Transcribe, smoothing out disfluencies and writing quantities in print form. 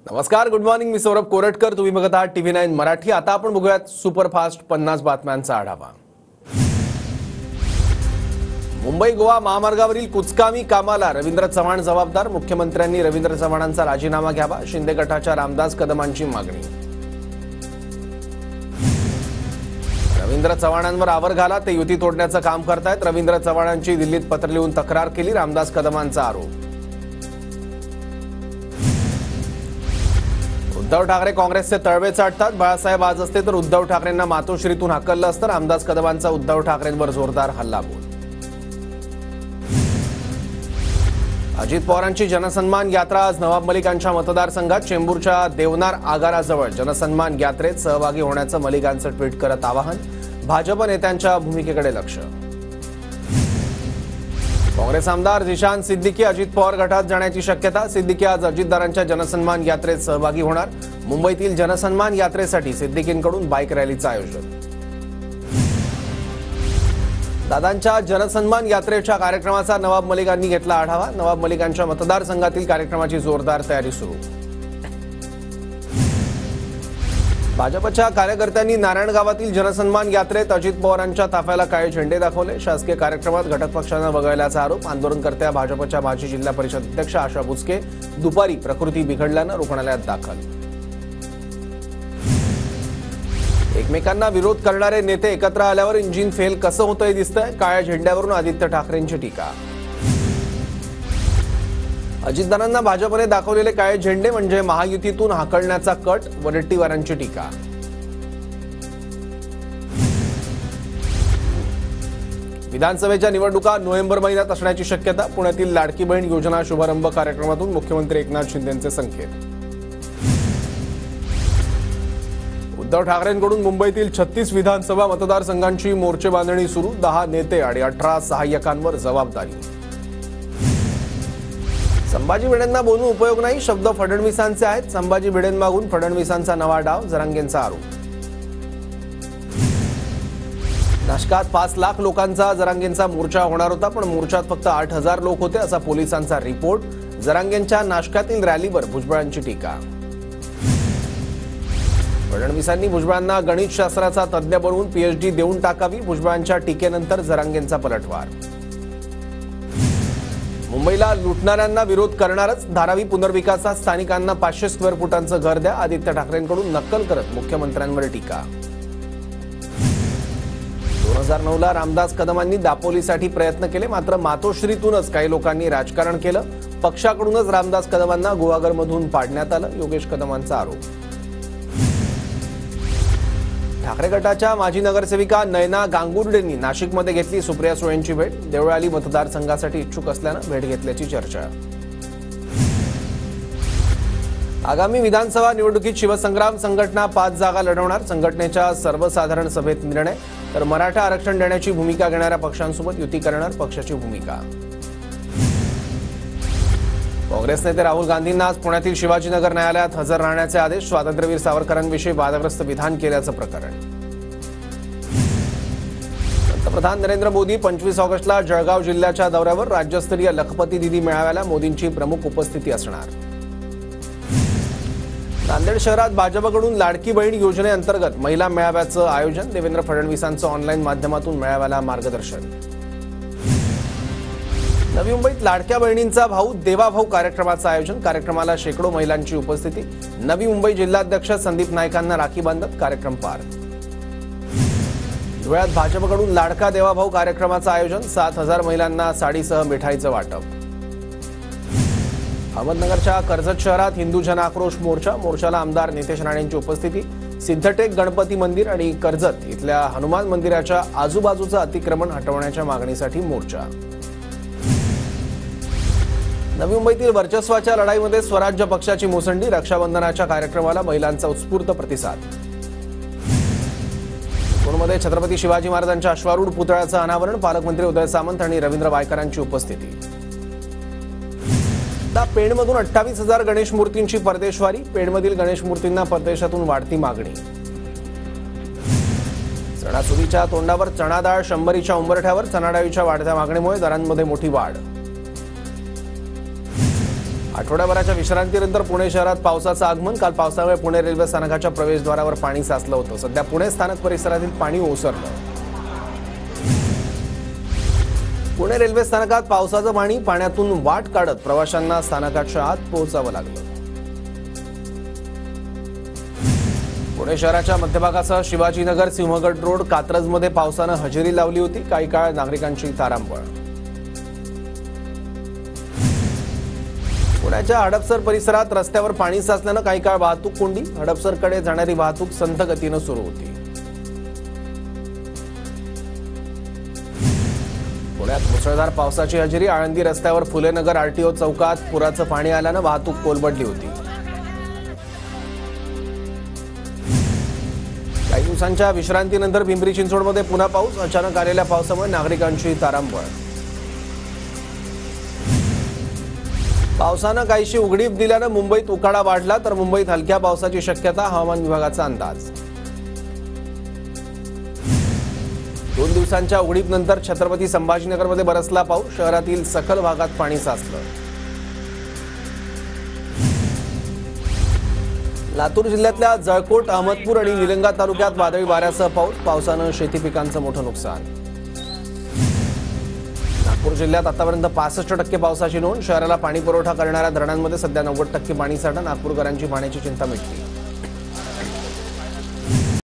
नमस्कार, good morning. मी सौरभ कोरटकर. तुम्ही बघत आहात TV9 मराठी. आता आपण बघूयात सुपरफास्ट 50 बातम्यांचा आढावा. मुंबई गोवा महामार्गावरील कुचकामी कामाला रवींद्र चव्हाण जबाबदार. मुख्यमंत्र्यांनी रवींद्र चव्हाणांचा राजीनामा घ्यावा. शिंदे गटाच्या रामदास कदमांची मागणी. रवींद्र चव्हाणांवर आवर घाला, ते युती तोडण्याचं काम करतायत. रवींद्र चव्हाणांची दिल्लीत पत्र लिहून तक्रार केली. रामदास कदमांचा आरोप. उद्धव ठाकरे काँग्रेसचे तळवे चाटतात. बाळासाहेब आज असते तर उद्धव ठाकरेंना मातोश्रीतून हाकललं असतं. रामदास कदमांचा उद्धव ठाकरेंवर जोरदार हल्लाबोल. अजित पवारांची जनसन्मान यात्रा आज नवाब मलिकांच्या मतदारसंघात. चेंबूरच्या देवनार आगाराजवळ जनसन्मान यात्रेत सहभागी होण्याचं मलिकांचं ट्विट करत आवाहन. भाजप नेत्यांच्या भूमिकेकडे लक्ष. काँग्रेस आमदार जिशान सिद्दीकी अजित पवार गटात जाण्याची शक्यता. सिद्दीकी आज अजितदारांच्या जनसन्मान यात्रेत सहभागी होणार. मुंबईतील जनसन्मान यात्रेसाठी सिद्दीकींकडून बाईक रॅलीचं आयोजन. दादांच्या जनसन्मान यात्रेच्या कार्यक्रमाचा नवाब मलिकांनी घेतला आढावा. नवाब मलिकांच्या मतदारसंघातील कार्यक्रमाची जोरदार तयारी सुरू. भाजपच्या कार्यकर्त्यांनी नारायणगावातील जनसन्मान यात्रेत अजित पवारांच्या ताफ्याला काळे झेंडे दाखवले. शासकीय कार्यक्रमात घटक पक्षांना वगळल्याचा आरोप. आंदोलनकर्त्या भाजपच्या माजी जिल्हा परिषद अध्यक्ष आशा बुचके दुपारी प्रकृती बिघडल्यानं रुग्णालयात दाखल. एकमेकांना विरोध करणारे नेते एकत्र आल्यावर इंजिन फेल कसं होतंय दिसतंय. काळ्या झेंड्यावरून आदित्य ठाकरेंची टीका. अजितदारांना भाजपने दाखवलेले काळे झेंडे म्हणजे महायुतीतून हाकलण्याचा कट. वडेट्टीवारांची टीका. विधानसभेच्या निवडणुका नोव्हेंबर महिन्यात असण्याची शक्यता. पुण्यातील लाडकी बहीण योजना शुभारंभ कार्यक्रमातून मुख्यमंत्री एकनाथ शिंदेंचे संकेत. उद्धव ठाकरेंकडून मुंबईतील 36 विधानसभा मतदारसंघांची मोर्चे बांधणी सुरू. 10 नेते आणि 18 सहाय्यकांवर जबाबदारी. संभाजी भिडेंना बोलून उपयोग नाही, शब्द फडणवीसांचे आहेत. संभाजी भिडेंमागून फडणवीसांचा नवा डाव. जरांगेंचा आरोप. नाशकात 5 लाख लोकांचा जरांगेंचा मोर्चा होणार होता, पण मोर्चात फक्त 8,000 लोक होते असा पोलिसांचा रिपोर्ट. जरांगेंच्या नाशकातील रॅलीवर भुजबळांची टीका. फडणवीसांनी भुजबळांना गणितशास्त्राचा तज्ज्ञ बनवून PhD देऊन टाकावी. भुजबळांच्या टीकेनंतर जरांगेंचा पलटवार. मुंबईला लुटणाऱ्यांना विरोध करणारच. धारावी पुनर्विकासात स्थानिकांना 500 स्क्वेअर फुटांचं घर द्या. आदित्य ठाकरेंकडून नक्कल करत मुख्यमंत्र्यांवर टीका. 2009ला रामदास कदमांनी दापोलीसाठी प्रयत्न केले, मात्र मातोश्रीतूनच काही लोकांनी राजकारण केलं. पक्षाकडूनच रामदास कदमांना गुहागरमधून पाडण्यात आलं. योगेश कदमांचा आरोप. ठाकरे गटाच्या माजी नगरसेविका नयना गांगुर्डेंनी नाशिकमध्ये घेतली सुप्रिया सुळेंची भेट. देवळाली मतदारसंघासाठी इच्छुक असल्यानं भेट घेतल्याची चर्चा. आगामी विधानसभा निवडणुकीत शिवसंग्राम संघटना 5 जागा लढवणार. संघटनेच्या सर्वसाधारण सभेत निर्णय. तर मराठा आरक्षण देण्याची भूमिका घेणाऱ्या पक्षांसोबत युती करणार पक्षाची भूमिका. काँग्रेस नेते राहुल गांधींना आज पुण्यातील शिवाजीनगर न्यायालयात हजर राहण्याचे आदेश. स्वातंत्र्यवीर सावरकरांविषयी वादग्रस्त विधान केल्याचं प्रकरण. पंतप्रधान नरेंद्र मोदी 25 ऑगस्टला जळगाव जिल्ह्याच्या दौऱ्यावर. राज्यस्तरीय लखपती दिदी मेळाव्याला मोदींची प्रमुख उपस्थिती असणार. नांदेड शहरात भाजपकडून लाडकी बहीण योजनेअंतर्गत महिला मेळाव्याचं आयोजन. देवेंद्र फडणवीसांचं ऑनलाईन माध्यमातून मेळाव्याला मार्गदर्शन. नवी मुंबईत लाडक्या बहिणींचा भाऊ देवाभाऊ कार्यक्रमाचं आयोजन. कार्यक्रमाला शेकडो महिलांची उपस्थिती. नवी मुंबई जिल्हाध्यक्ष संदीप नाईकांना राखी बांधत कार्यक्रम पार. धुळ्यात भाजपकडून लाडका देवाभाऊ कार्यक्रमाचं आयोजन. 7,000 महिलांना साडीसह मिठाईचं वाटप. अहमदनगरच्या कर्जत शहरात हिंदू जन आक्रोश मोर्चा. मोर्चाला आमदार नितेश राणेंची उपस्थिती. सिद्धटेक गणपती मंदिर आणि कर्जत इथल्या हनुमान मंदिराच्या आजूबाजूचं अतिक्रमण हटवण्याच्या मागणीसाठी मोर्चा. नवी मुंबईतील वर्चस्वाच्या लढाईमध्ये स्वराज्य पक्षाची मुसंडी. रक्षाबंधनाच्या कार्यक्रमाला महिलांचा उत्स्फूर्त प्रतिसाद. पुण्यामध्ये छत्रपती शिवाजी महाराजांच्या अश्वारूढ पुतळ्याचं अनावरण. पालकमंत्री उदय सामंत आणि रवींद्र वायकरांची उपस्थिती. पेणमधून 28,000 गणेश मूर्तींची परदेशवारी. पेणमधील गणेश मूर्तींना परदेशातून वाढती मागणी. सणासुदीच्या तोंडावर चणा डाळ 100च्या उंबरठ्यावर. चणा डाळीच्या वाढत्या मागणीमुळे दरांमध्ये मोठी वाढ. आठवड्याभराच्या विश्रांतीनंतर पुणे शहरात पावसाचं आगमन. काल पावसामुळे पुणे रेल्वे स्थानकाच्या प्रवेशद्वारावर पाणी साचलं होतं. सध्या पुणे स्थानक परिसरातील पाणी ओसरलं. पुणे रेल्वे स्थानकात पावसाचं पाणी पाण्यातून वाट काढत प्रवाशांना स्थानकाच्या आत पोहोचावं लागलं. पुणे शहराच्या मध्यभागासह शिवाजीनगर, सिंहगड रोड, कात्रजमध्ये पावसानं हजेरी लावली होती. काही काळ नागरिकांची तारांबळ. पुण्याच्या हडपसर परिसरात रस्त्यावर पाणी साचल्यानं काही काळ वाहतूक कोंडी. हडपसरकडे जाणारी वाहतूक संथ गतीनं सुरू होती. पुण्यात मुसळधार पावसाची हजेरी. आळंदी रस्त्यावर फुलेनगर आरटीओ चौकात पुराचं पाणी आल्यानं वाहतूक कोलमडली होती. काही दिवसांच्या विश्रांतीनंतर पिंपरी चिंचवडमध्ये पुन्हा पाऊस. अचानक आलेल्या पावसामुळे नागरिकांची तारांबळ. पावसानं काहीशी उघडीप दिल्यानं मुंबईत उकाडा वाढला, तर मुंबईत हलक्या पावसाची शक्यता, हवामान विभागाचा अंदाज. 2 दिवसांच्या उघडीपनंतर छत्रपती संभाजीनगरमध्ये बरसला पाऊस. शहरातील सखल भागात पाणी साचलं. लातूर जिल्ह्यातल्या जळकोट, अहमदपूर आणि निलंगा तालुक्यात वादळी वाऱ्यासह पाऊस. पावसानं शेती पिकांचं मोठं नुकसान. नागपूर जिल्ह्यात आतापर्यंत 65% पावसाची नोंद. शहराला पाणी पुरवठा करणाऱ्या धरणांमध्ये सध्या 90% पाणीसाठा. नागपूरकरांची पाण्याची चिंता मिटली.